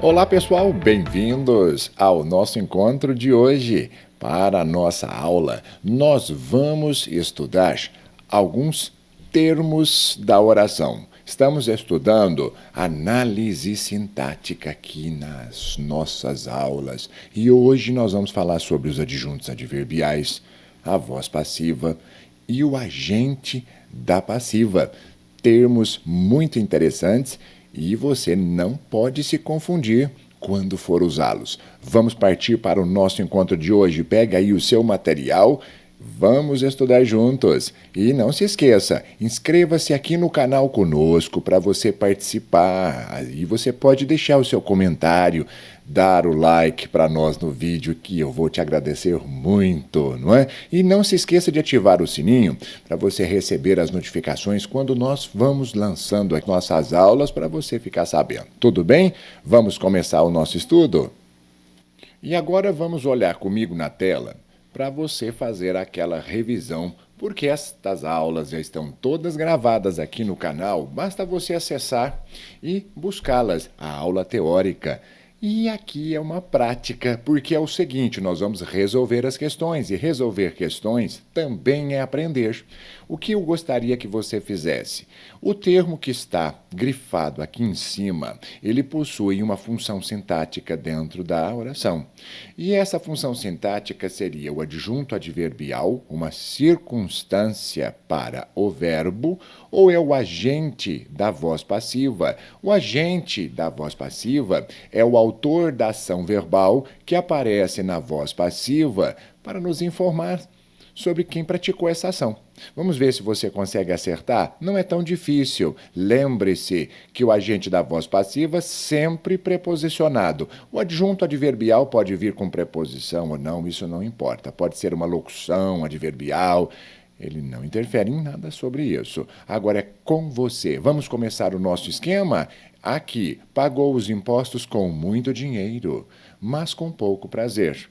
Olá pessoal, bem-vindos ao nosso encontro de hoje. Para a nossa aula, nós vamos estudar alguns termos da oração. Estamos estudando análise sintática aqui nas nossas aulas e hoje nós vamos falar sobre os adjuntos adverbiais, a voz passiva e o agente da passiva. Termos muito interessantes e você não pode se confundir quando for usá-los. Vamos partir para o nosso encontro de hoje. Pega aí o seu material, vamos estudar juntos. E não se esqueça, inscreva-se aqui no canal conosco para você participar. Aí você pode deixar o seu comentário, dar o like para nós no vídeo, que eu vou te agradecer muito, não é? E não se esqueça de ativar o sininho para você receber as notificações quando nós vamos lançando as nossas aulas para você ficar sabendo. Tudo bem? Vamos começar o nosso estudo? E agora vamos olhar comigo na tela para você fazer aquela revisão, porque estas aulas já estão todas gravadas aqui no canal, basta você acessar e buscá-las, a aula teórica. E aqui é uma prática, porque é o seguinte, nós vamos resolver as questões, e resolver questões também é aprender. O que eu gostaria que você fizesse? O termo que está grifado aqui em cima, ele possui uma função sintática dentro da oração. E essa função sintática seria o adjunto adverbial, uma circunstância para o verbo, ou é o agente da voz passiva. O agente da voz passiva é o autor da ação verbal que aparece na voz passiva para nos informar sobre quem praticou essa ação. Vamos ver se você consegue acertar? Não é tão difícil. Lembre-se que o agente da voz passiva sempre preposicionado. O adjunto adverbial pode vir com preposição ou não, isso não importa. Pode ser uma locução adverbial. Ele não interfere em nada sobre isso. Agora é com você. Vamos começar o nosso esquema? Aqui, pagou os impostos com muito dinheiro, mas com pouco prazer.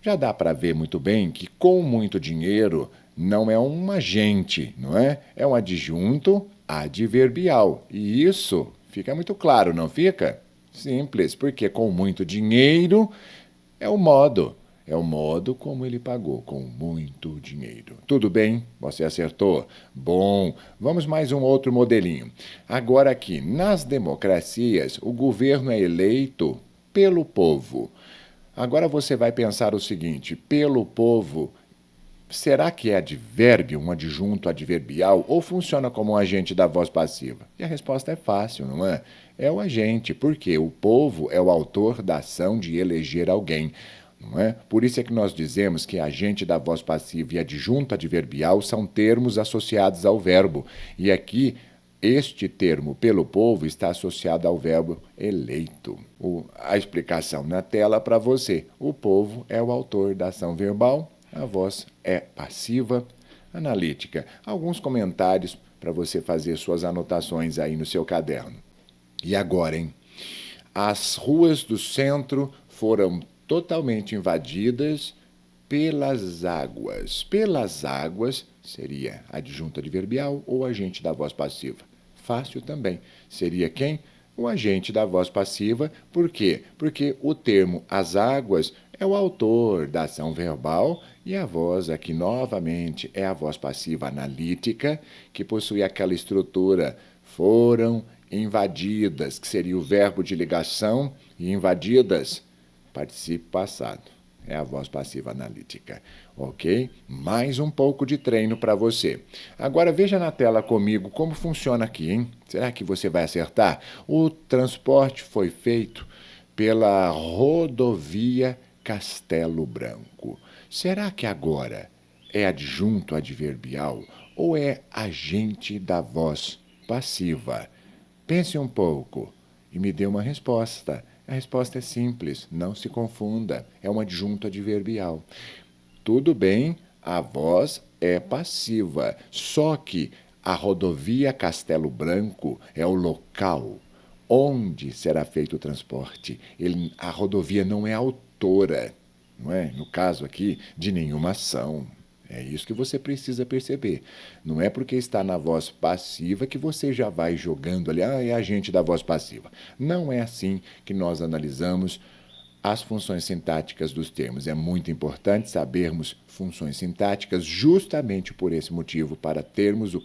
Já dá para ver muito bem que com muito dinheiro não é um agente, não é? É um adjunto adverbial. E isso fica muito claro, não fica? Simples, porque com muito dinheiro é o modo. É o modo como ele pagou, com muito dinheiro. Tudo bem? Você acertou? Bom, vamos mais um outro modelinho. Agora aqui, nas democracias, o governo é eleito pelo povo. Agora você vai pensar o seguinte, pelo povo, será que é advérbio, um adjunto adverbial, ou funciona como um agente da voz passiva? E a resposta é fácil, não é? É o agente, porque o povo é o autor da ação de eleger alguém. Não é? Por isso é que nós dizemos que agente da voz passiva e adjunto adverbial são termos associados ao verbo. E aqui, este termo pelo povo está associado ao verbo eleito. A explicação na tela para você. O povo é o autor da ação verbal, a voz é passiva, analítica. Alguns comentários para você fazer suas anotações aí no seu caderno. E agora, hein? As ruas do centro foram totalmente invadidas pelas águas. Pelas águas seria adjunto adverbial ou agente da voz passiva. Fácil também. Seria quem? O agente da voz passiva. Por quê? Porque o termo as águas é o autor da ação verbal e a voz aqui novamente é a voz passiva analítica, que possui aquela estrutura foram invadidas, que seria o verbo de ligação, e invadidas, participe passado. É a voz passiva analítica, ok? Mais um pouco de treino para você. Agora veja na tela comigo como funciona aqui, hein? Será que você vai acertar? O transporte foi feito pela rodovia Castelo Branco. Será que agora é adjunto adverbial ou é agente da voz passiva? Pense um pouco e me dê uma resposta. A resposta é simples, não se confunda, é um adjunto adverbial. Tudo bem, a voz é passiva, só que a rodovia Castelo Branco é o local onde será feito o transporte. A rodovia não é autora, não é? No caso aqui, de nenhuma ação. É isso que você precisa perceber. Não é porque está na voz passiva que você já vai jogando ali, é agente da voz passiva. Não é assim que nós analisamos as funções sintáticas dos termos. É muito importante sabermos funções sintáticas justamente por esse motivo, para termos o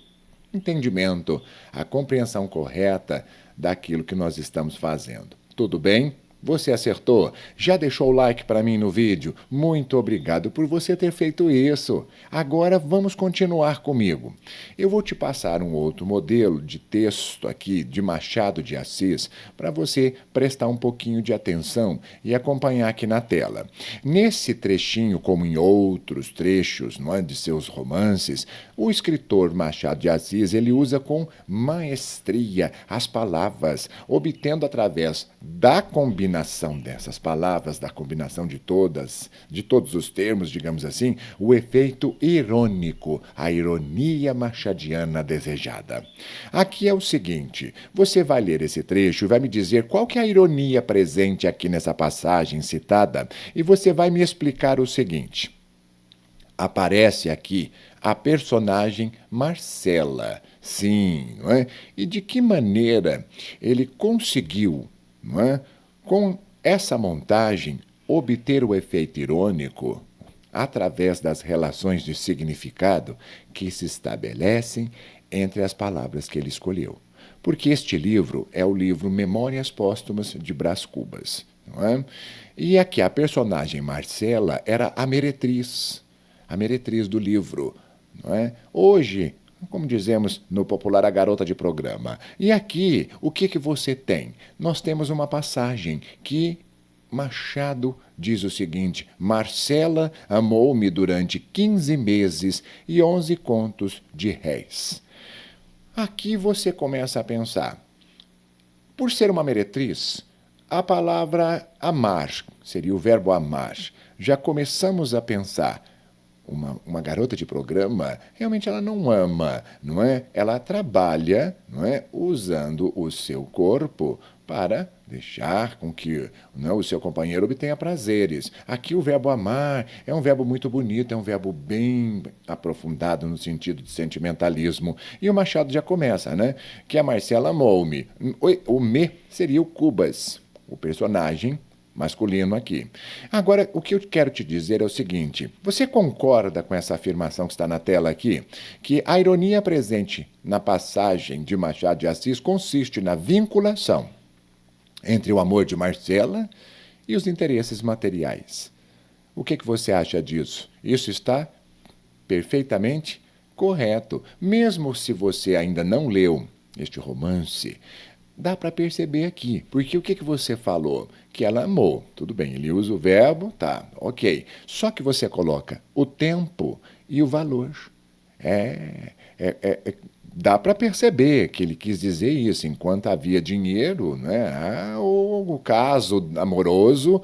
entendimento, a compreensão correta daquilo que nós estamos fazendo. Tudo bem? Você acertou? Já deixou o like para mim no vídeo? Muito obrigado por você ter feito isso. Agora vamos continuar comigo. Eu vou te passar um outro modelo de texto aqui de Machado de Assis para você prestar um pouquinho de atenção e acompanhar aqui na tela. Nesse trechinho, como em outros trechos, não é, de seus romances, o escritor Machado de Assis ele usa com maestria as palavras, obtendo através da combinação dessas palavras, da combinação de todos os termos, digamos assim, o efeito irônico, a ironia machadiana desejada. Aqui é o seguinte, você vai ler esse trecho e vai me dizer qual que é a ironia presente aqui nessa passagem citada, e você vai me explicar o seguinte. Aparece aqui a personagem Marcela, sim, não é? E de que maneira ele conseguiu, não é, com essa montagem, obter o efeito irônico através das relações de significado que se estabelecem entre as palavras que ele escolheu. Porque este livro é o livro Memórias Póstumas de Brás Cubas, não é? E aqui a personagem Marcela era a meretriz do livro, não é? Hoje, como dizemos no popular, a garota de programa. E aqui, o que você tem? Nós temos uma passagem que Machado diz o seguinte: Marcela amou-me durante 15 meses e 11 contos de réis. Aqui você começa a pensar. Por ser uma meretriz, a palavra amar, seria o verbo amar. Já começamos a pensar, uma garota de programa, realmente ela não ama, não é? Ela trabalha, não é, usando o seu corpo para deixar com que, não, o seu companheiro obtenha prazeres. Aqui o verbo amar é um verbo muito bonito, é um verbo bem aprofundado no sentido de sentimentalismo. E o Machado já começa, né? Que a Marcela amou-me. O me seria o Cubas, o personagem masculino aqui. Agora, o que eu quero te dizer é o seguinte: você concorda com essa afirmação que está na tela aqui? Que a ironia presente na passagem de Machado de Assis consiste na vinculação entre o amor de Marcela e os interesses materiais. O que você acha disso? Isso está perfeitamente correto. Mesmo se você ainda não leu este romance, dá para perceber aqui, porque o que você falou? Que ela amou. Tudo bem, ele usa o verbo, tá, ok. Só que você coloca o tempo e o valor. Dá para perceber que ele quis dizer isso. Enquanto havia dinheiro, né, o caso amoroso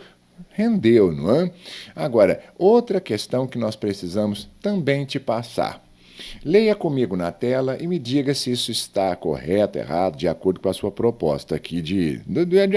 rendeu, não é? Agora, outra questão que nós precisamos também te passar. Leia comigo na tela e me diga se isso está correto, errado, de acordo com a sua proposta aqui, de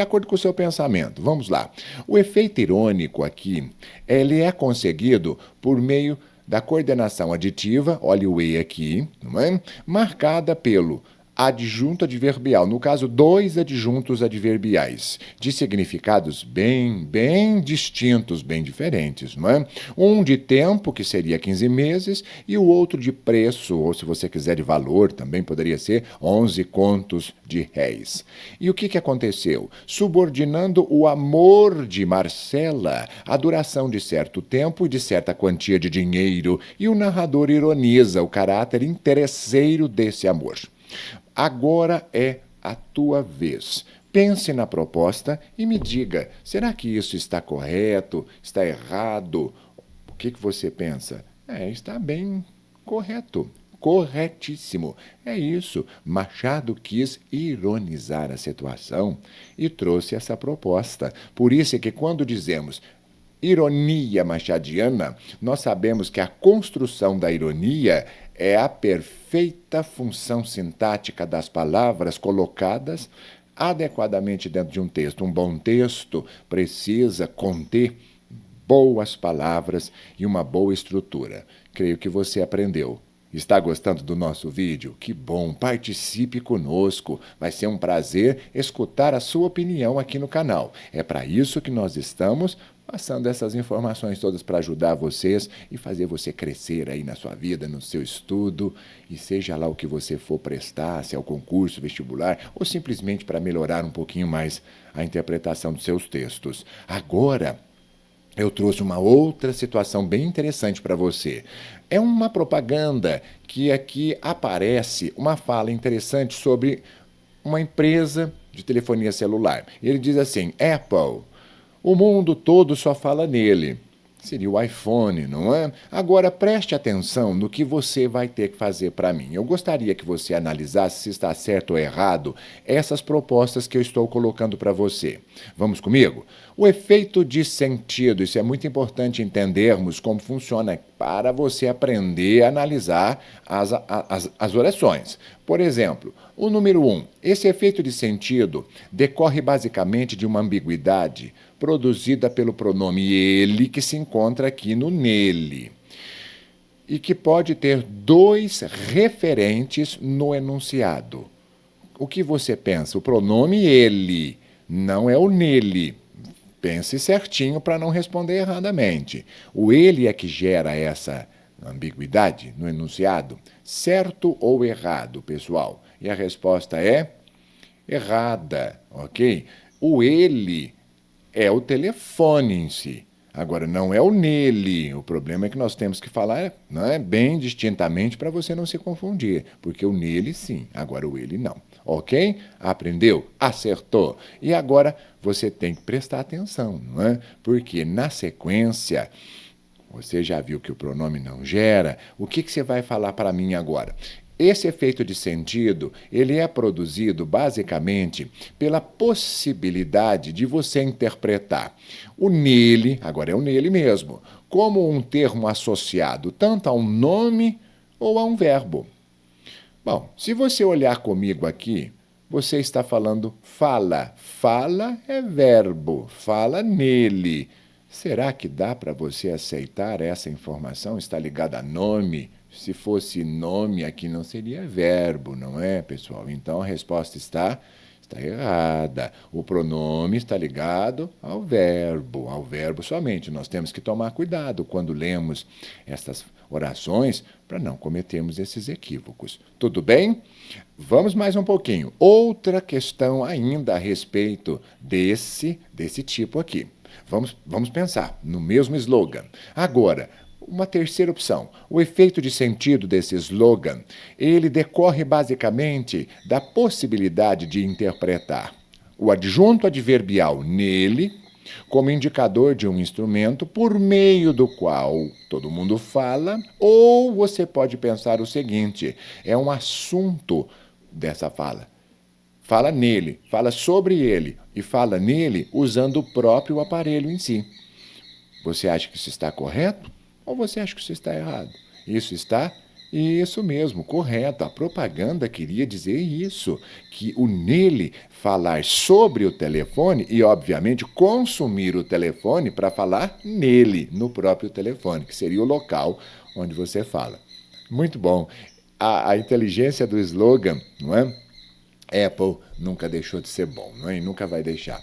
acordo com o seu pensamento. Vamos lá. O efeito irônico aqui, ele é conseguido por meio da coordenação aditiva, olha o E aqui, não é? Marcada pelo adjunto adverbial, no caso, dois adjuntos adverbiais, de significados bem distintos, bem diferentes, não é? Um de tempo, que seria 15 meses, e o outro de preço, ou se você quiser de valor, também poderia ser 11 contos de réis. E o que aconteceu? Subordinando o amor de Marcela à duração de certo tempo e de certa quantia de dinheiro, e o narrador ironiza o caráter interesseiro desse amor. Agora é a tua vez. Pense na proposta e me diga, será que isso está correto? Está errado? O que você pensa? Está bem correto. Corretíssimo. É isso. Machado quis ironizar a situação e trouxe essa proposta. Por isso é que quando dizemos ironia machadiana, nós sabemos que a construção da ironia é a perfeita função sintática das palavras colocadas adequadamente dentro de um texto. Um bom texto precisa conter boas palavras e uma boa estrutura. Creio que você aprendeu. Está gostando do nosso vídeo? Que bom! Participe conosco. Vai ser um prazer escutar a sua opinião aqui no canal. É para isso que nós estamos passando essas informações todas para ajudar vocês e fazer você crescer aí na sua vida, no seu estudo, e seja lá o que você for prestar, se é o concurso, vestibular, ou simplesmente para melhorar um pouquinho mais a interpretação dos seus textos. Agora, eu trouxe uma outra situação bem interessante para você. É uma propaganda que aqui aparece uma fala interessante sobre uma empresa de telefonia celular. Ele diz assim: Apple, o mundo todo só fala nele. Seria o iPhone, não é? Agora preste atenção no que você vai ter que fazer para mim. Eu gostaria que você analisasse se está certo ou errado essas propostas que eu estou colocando para você. Vamos comigo? O efeito de sentido, isso é muito importante entendermos como funciona para você aprender a analisar as orações. Por exemplo, o número 1. Esse efeito de sentido decorre basicamente de uma ambiguidade produzida pelo pronome ele, que se encontra aqui no nele, e que pode ter dois referentes no enunciado. O que você pensa? O pronome ele, não é o nele. Pense certinho para não responder erradamente. O ele é que gera essa ambiguidade no enunciado. Certo ou errado, pessoal? E a resposta é errada, ok? O ele é o telefone em si. Agora, não é o nele. O problema é que nós temos que falar, não é, bem distintamente para você não se confundir. Porque o nele, sim. Agora, o ele, não. Ok? Aprendeu? Acertou. E agora, você tem que prestar atenção, não é? Porque, na sequência, você já viu que o pronome não gera. O que você vai falar para mim agora? Esse efeito de sentido, ele é produzido basicamente pela possibilidade de você interpretar o nele, agora é o nele mesmo, como um termo associado tanto a um nome ou a um verbo. Bom, se você olhar comigo aqui, você está falando fala. Fala é verbo, fala nele. Será que dá para você aceitar essa informação? Está ligada a nome? Se fosse nome, aqui não seria verbo, não é, pessoal? Então a resposta está errada. O pronome está ligado ao verbo somente. Nós temos que tomar cuidado quando lemos essas orações para não cometermos esses equívocos. Tudo bem? Vamos mais um pouquinho. Outra questão ainda a respeito desse tipo aqui. Vamos pensar no mesmo slogan. Agora, uma terceira opção. O efeito de sentido desse slogan, ele decorre basicamente da possibilidade de interpretar o adjunto adverbial nele como indicador de um instrumento por meio do qual todo mundo fala, ou você pode pensar o seguinte, é um assunto dessa fala. Fala nele, fala sobre ele e fala nele usando o próprio aparelho em si. Você acha que isso está correto? Ou você acha que isso está errado? Isso está? Isso mesmo, correto. A propaganda queria dizer isso, que o nele falar sobre o telefone e, obviamente, consumir o telefone para falar nele, no próprio telefone, que seria o local onde você fala. Muito bom. A inteligência do slogan, não é? Apple nunca deixou de ser bom, não é? E nunca vai deixar.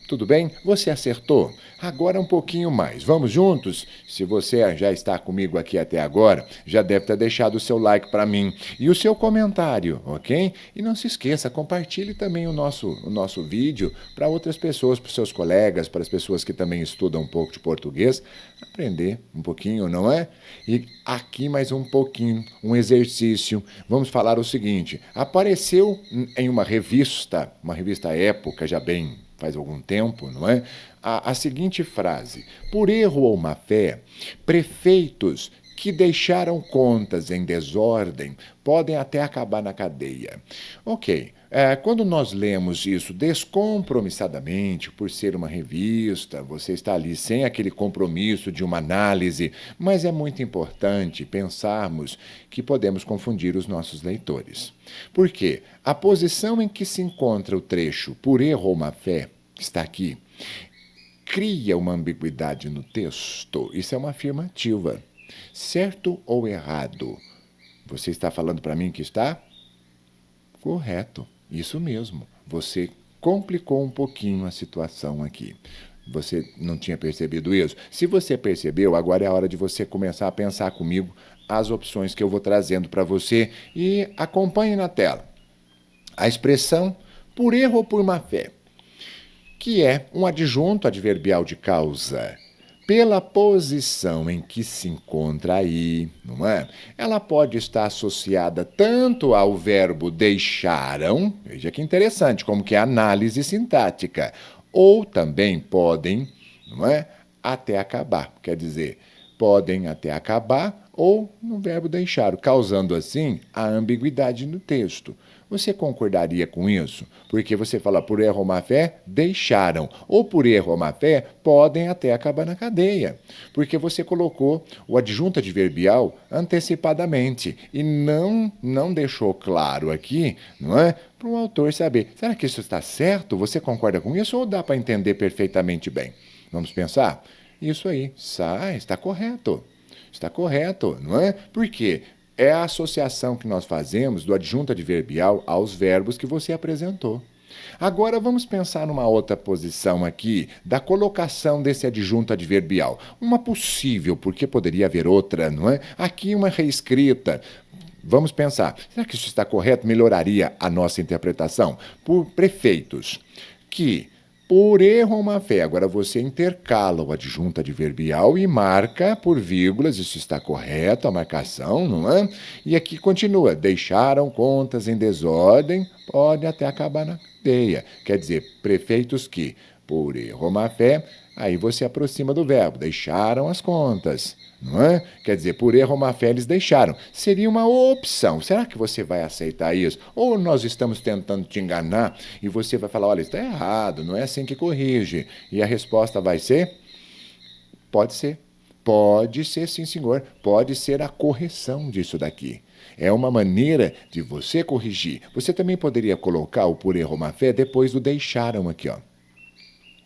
Tudo bem? Você acertou? Agora um pouquinho mais. Vamos juntos? Se você já está comigo aqui até agora, já deve ter deixado o seu like para mim e o seu comentário, ok? E não se esqueça, compartilhe também o nosso vídeo para outras pessoas, para os seus colegas, para as pessoas que também estudam um pouco de português, aprender um pouquinho, não é? E aqui mais um pouquinho, um exercício. Vamos falar o seguinte, apareceu em uma revista Época, já bem faz algum tempo, não é? A seguinte frase: por erro ou má fé, prefeitos que deixaram contas em desordem podem até acabar na cadeia. Ok, quando nós lemos isso descompromissadamente, por ser uma revista, você está ali sem aquele compromisso de uma análise, mas é muito importante pensarmos que podemos confundir os nossos leitores. Por quê? A posição em que se encontra o trecho por erro ou má fé, que está aqui, cria uma ambiguidade no texto. Isso é uma afirmativa. Certo ou errado? Você está falando para mim que está correto. Isso mesmo. Você complicou um pouquinho a situação aqui. Você não tinha percebido isso? Se você percebeu, agora é a hora de você começar a pensar comigo as opções que eu vou trazendo para você e acompanhe na tela. A expressão por erro ou por má fé, que é um adjunto adverbial de causa. Pela posição em que se encontra aí, não é? Ela pode estar associada tanto ao verbo deixaram, veja que interessante, como que é a análise sintática, ou também podem, não é? Até acabar, quer dizer, podem até acabar ou no verbo deixar, causando assim a ambiguidade no texto. Você concordaria com isso? Porque você fala por erro ou má fé, deixaram. Ou por erro ou má fé, podem até acabar na cadeia. Porque você colocou o adjunto adverbial antecipadamente e não deixou claro aqui, não é? Para o autor saber, será que isso está certo? Você concorda com isso ou dá para entender perfeitamente bem? Vamos pensar? Isso aí, está correto. Está correto, não é? Por quê? É a associação que nós fazemos do adjunto adverbial aos verbos que você apresentou. Agora vamos pensar numa outra posição aqui, da colocação desse adjunto adverbial. Uma possível, porque poderia haver outra, não é? Aqui uma reescrita. Vamos pensar, será que isso está correto? Melhoraria a nossa interpretação? Por prefeitos que por erro ou má fé. Agora você intercala o adjunto adverbial e marca por vírgulas, isso está correto, a marcação, não é? E aqui continua, deixaram contas em desordem, pode até acabar na cadeia. Quer dizer, prefeitos que, por erro ou má fé, aí você aproxima do verbo, deixaram as contas, não é? Quer dizer, por erro ou má fé eles deixaram. Seria uma opção. Será que você vai aceitar isso? Ou nós estamos tentando te enganar e você vai falar, olha, está errado, não é assim que corrige. E a resposta vai ser? Pode ser. Pode ser, sim, senhor. Pode ser a correção disso daqui. É uma maneira de você corrigir. Você também poderia colocar o por erro ou má fé depois do deixaram aqui, ó.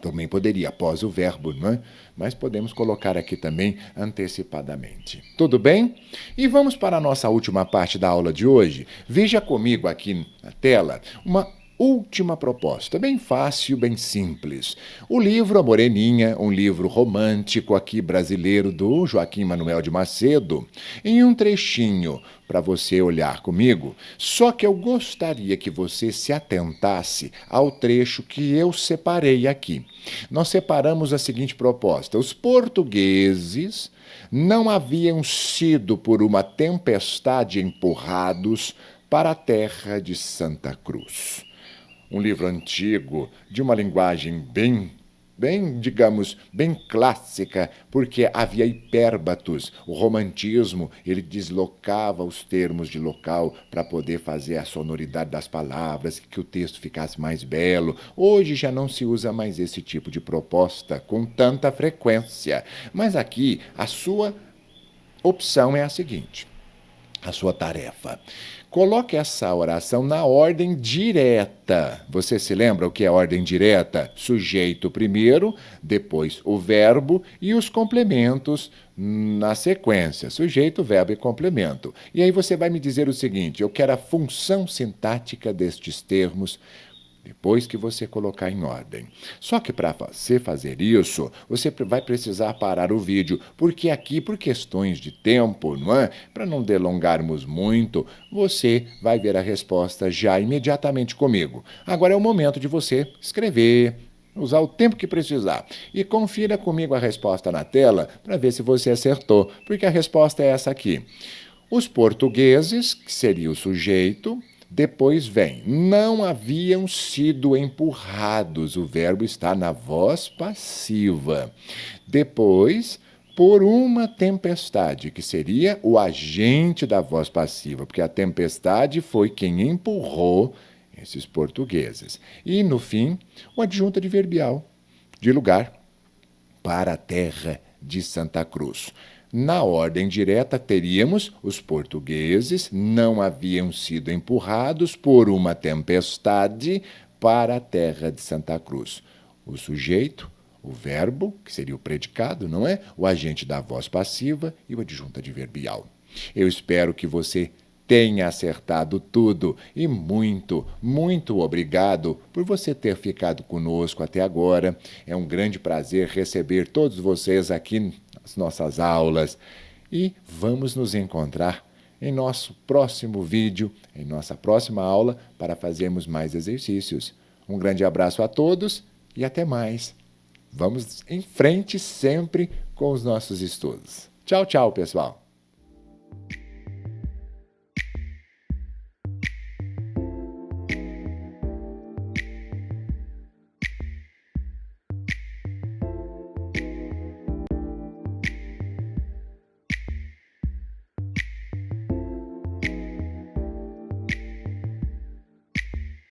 Também poderia, após o verbo, não é? Mas podemos colocar aqui também antecipadamente. Tudo bem? E vamos para a nossa última parte da aula de hoje. Veja comigo aqui na tela uma última proposta, bem fácil, bem simples. O livro A Moreninha, um livro romântico aqui brasileiro do Joaquim Manuel de Macedo, em um trechinho para você olhar comigo, só que eu gostaria que você se atentasse ao trecho que eu separei aqui. Nós separamos a seguinte proposta: os portugueses não haviam sido por uma tempestade empurrados para a terra de Santa Cruz. Um livro antigo, de uma linguagem digamos, bem clássica, porque havia hipérbatos. O romantismo, ele deslocava os termos de local para poder fazer a sonoridade das palavras, que o texto ficasse mais belo. Hoje já não se usa mais esse tipo de proposta com tanta frequência. Mas aqui, a sua opção é a seguinte. A sua tarefa. Coloque essa oração na ordem direta. Você se lembra o que é ordem direta? Sujeito primeiro, depois o verbo e os complementos na sequência. Sujeito, verbo e complemento. E aí você vai me dizer o seguinte: eu quero a função sintática destes termos depois que você colocar em ordem. Só que para você fazer isso, você vai precisar parar o vídeo, porque aqui, por questões de tempo, não é? Para não delongarmos muito, você vai ver a resposta já imediatamente comigo. Agora é o momento de você escrever, usar o tempo que precisar. E confira comigo a resposta na tela para ver se você acertou, porque a resposta é essa aqui. Os portugueses, que seria o sujeito, depois vem, não haviam sido empurrados. O verbo está na voz passiva. Depois, por uma tempestade, que seria o agente da voz passiva, porque a tempestade foi quem empurrou esses portugueses. E, no fim, o adjunto adverbial de lugar, para a terra de Santa Cruz. Na ordem direta, teríamos os portugueses não haviam sido empurrados por uma tempestade para a terra de Santa Cruz. O sujeito, o verbo, que seria o predicado, não é? O agente da voz passiva e o adjunto adverbial. Eu espero que você tenha acertado tudo e muito, muito obrigado por você ter ficado conosco até agora. É um grande prazer receber todos vocês aqui nas nossas aulas e vamos nos encontrar em nosso próximo vídeo, em nossa próxima aula, para fazermos mais exercícios. Um grande abraço a todos e até mais. Vamos em frente sempre com os nossos estudos. Tchau, tchau, pessoal!